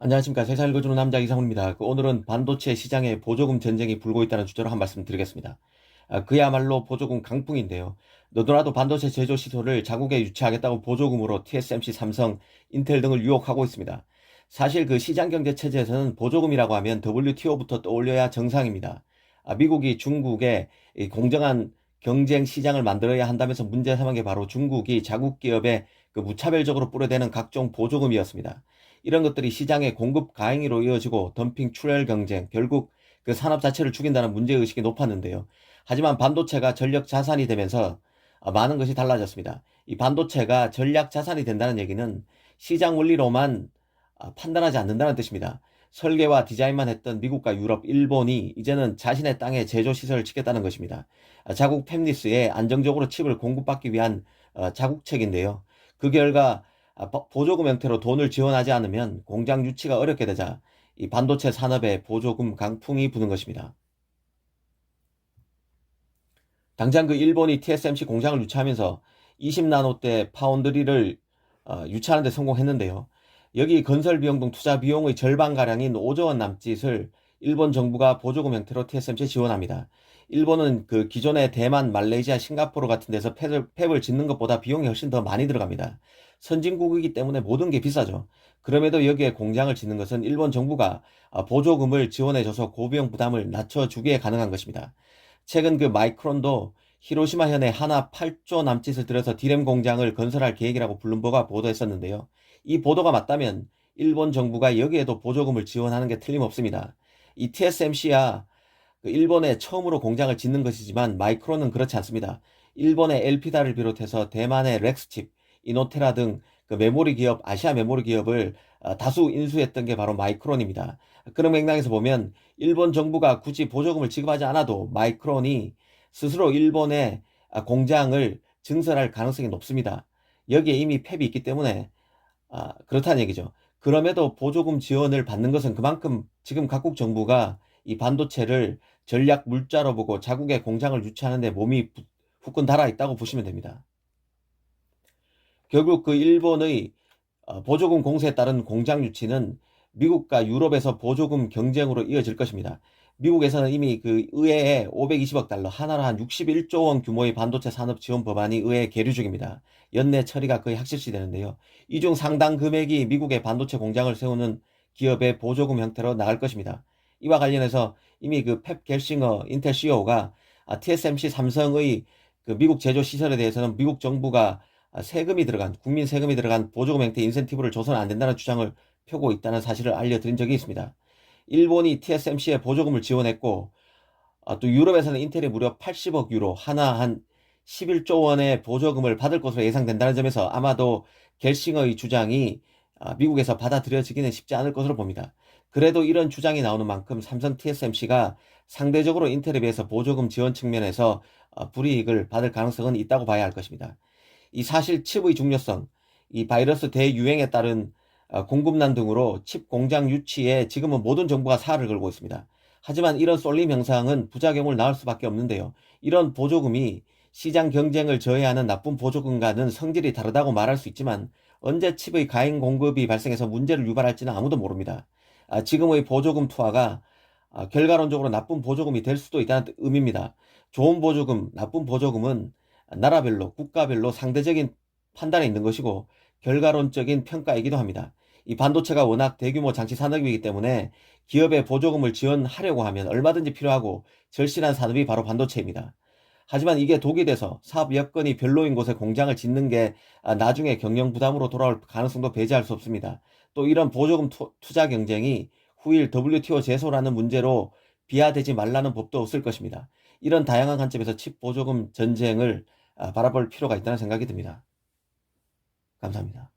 안녕하십니까. 세상 읽어주는 남자 이상훈입니다. 오늘은 반도체 시장에 보조금 전쟁이 불고 있다는 주제로 한 말씀 드리겠습니다. 그야말로 보조금 강풍인데요. 너도나도 반도체 제조 시설을 자국에 유치하겠다고 보조금으로 TSMC, 삼성, 인텔 등을 유혹하고 있습니다. 사실 그 시장 경제 체제에서는 보조금이라고 하면 WTO부터 떠올려야 정상입니다. 미국이 중국에 이 공정한 경쟁 시장을 만들어야 한다면서 문제 삼은 게 바로 중국이 자국 기업에 그 무차별적으로 뿌려대는 각종 보조금이었습니다. 이런 것들이 시장의 공급 과잉으로 이어지고 덤핑 출혈 경쟁, 결국 그 산업 자체를 죽인다는 문제의식이 높았는데요. 하지만 반도체가 전력 자산이 되면서 많은 것이 달라졌습니다. 이 반도체가 전략 자산이 된다는 얘기는 시장 원리로만 판단하지 않는다는 뜻입니다. 설계와 디자인만 했던 미국과 유럽, 일본이 이제는 자신의 땅에 제조 시설을 짓겠다는 것입니다. 자국 팹리스에 안정적으로 칩을 공급받기 위한 자국책인데요. 그 결과 보조금 형태로 돈을 지원하지 않으면 공장 유치가 어렵게 되자 이 반도체 산업에 보조금 강풍이 부는 것입니다. 당장 그 일본이 TSMC 공장을 유치하면서 20나노대 파운드리를 유치하는 데 성공했는데요. 여기 건설 비용 등 투자 비용의 절반가량인 5조 원 남짓을 일본 정부가 보조금 형태로 TSMC에 지원합니다. 일본은 그 기존의 대만, 말레이시아, 싱가포르 같은 데서 팹을 짓는 것보다 비용이 훨씬 더 많이 들어갑니다. 선진국이기 때문에 모든 게 비싸죠. 그럼에도 여기에 공장을 짓는 것은 일본 정부가 보조금을 지원해줘서 고비용 부담을 낮춰주기에 가능한 것입니다. 최근 그 마이크론도 히로시마현에 하나 8조 남짓을 들여서 디램 공장을 건설할 계획이라고 블룸버그가 보도했었는데요. 이 보도가 맞다면 일본 정부가 여기에도 보조금을 지원하는 게 틀림없습니다. 이 TSMC야 일본에 처음으로 공장을 짓는 것이지만 마이크론은 그렇지 않습니다. 일본의 엘피다를 비롯해서 대만의 렉스칩, 이노테라 등 그 메모리 기업, 아시아 메모리 기업을 다수 인수했던 게 바로 마이크론입니다. 그런 맥락에서 보면 일본 정부가 굳이 보조금을 지급하지 않아도 마이크론이 스스로 일본의 공장을 증설할 가능성이 높습니다. 여기에 이미 팹이 있기 때문에 그렇다는 얘기죠. 그럼에도 보조금 지원을 받는 것은 그만큼 지금 각국 정부가 이 반도체를 전략 물자로 보고 자국의 공장을 유치하는 데 몸이 후끈 달아 있다고 보시면 됩니다. 결국 그 일본의 보조금 공세에 따른 공장 유치는 미국과 유럽에서 보조금 경쟁으로 이어질 것입니다. 미국에서는 이미 그 의회에 520억 달러, 하나로 한 61조 원 규모의 반도체 산업 지원 법안이 의회에 계류 중입니다. 연내 처리가 거의 확실시 되는데요. 이 중 상당 금액이 미국의 반도체 공장을 세우는 기업의 보조금 형태로 나갈 것입니다. 이와 관련해서 이미 그 펩 겔싱어 인텔 CEO가 TSMC 삼성의 그 미국 제조 시설에 대해서는 미국 정부가 세금이 들어간 국민 세금이 들어간 보조금 형태 인센티브를 줘서는 안 된다는 주장을 펴고 있다는 사실을 알려드린 적이 있습니다. 일본이 TSMC에 보조금을 지원했고 또 유럽에서는 인텔이 무려 80억 유로 하나 한 11조 원의 보조금을 받을 것으로 예상된다는 점에서 아마도 겔싱어의 주장이 미국에서 받아들여지기는 쉽지 않을 것으로 봅니다. 그래도 이런 주장이 나오는 만큼 삼성 TSMC가 상대적으로 인텔에 비해서 보조금 지원 측면에서 불이익을 받을 가능성은 있다고 봐야 할 것입니다. 이 사실 칩의 중요성, 이 바이러스 대유행에 따른 공급난 등으로 칩 공장 유치에 지금은 모든 정부가 사활을 걸고 있습니다. 하지만 이런 쏠림 현상은 부작용을 낳을 수밖에 없는데요. 이런 보조금이 시장 경쟁을 저해하는 나쁜 보조금과는 성질이 다르다고 말할 수 있지만 언제 칩의 과잉 공급이 발생해서 문제를 유발할지는 아무도 모릅니다. 지금의 보조금 투하가 결과론적으로 나쁜 보조금이 될 수도 있다는 의미입니다. 좋은 보조금, 나쁜 보조금은 나라별로, 국가별로 상대적인 판단에 있는 것이고 결과론적인 평가이기도 합니다. 이 반도체가 워낙 대규모 장치 산업이기 때문에 기업에 보조금을 지원하려고 하면 얼마든지 필요하고 절실한 산업이 바로 반도체입니다. 하지만 이게 독이 돼서 사업 여건이 별로인 곳에 공장을 짓는 게 나중에 경영 부담으로 돌아올 가능성도 배제할 수 없습니다. 또 이런 보조금 투자 경쟁이 후일 WTO 제소라는 문제로 비하되지 말라는 법도 없을 것입니다. 이런 다양한 관점에서 칩 보조금 전쟁을 바라볼 필요가 있다는 생각이 듭니다. 감사합니다.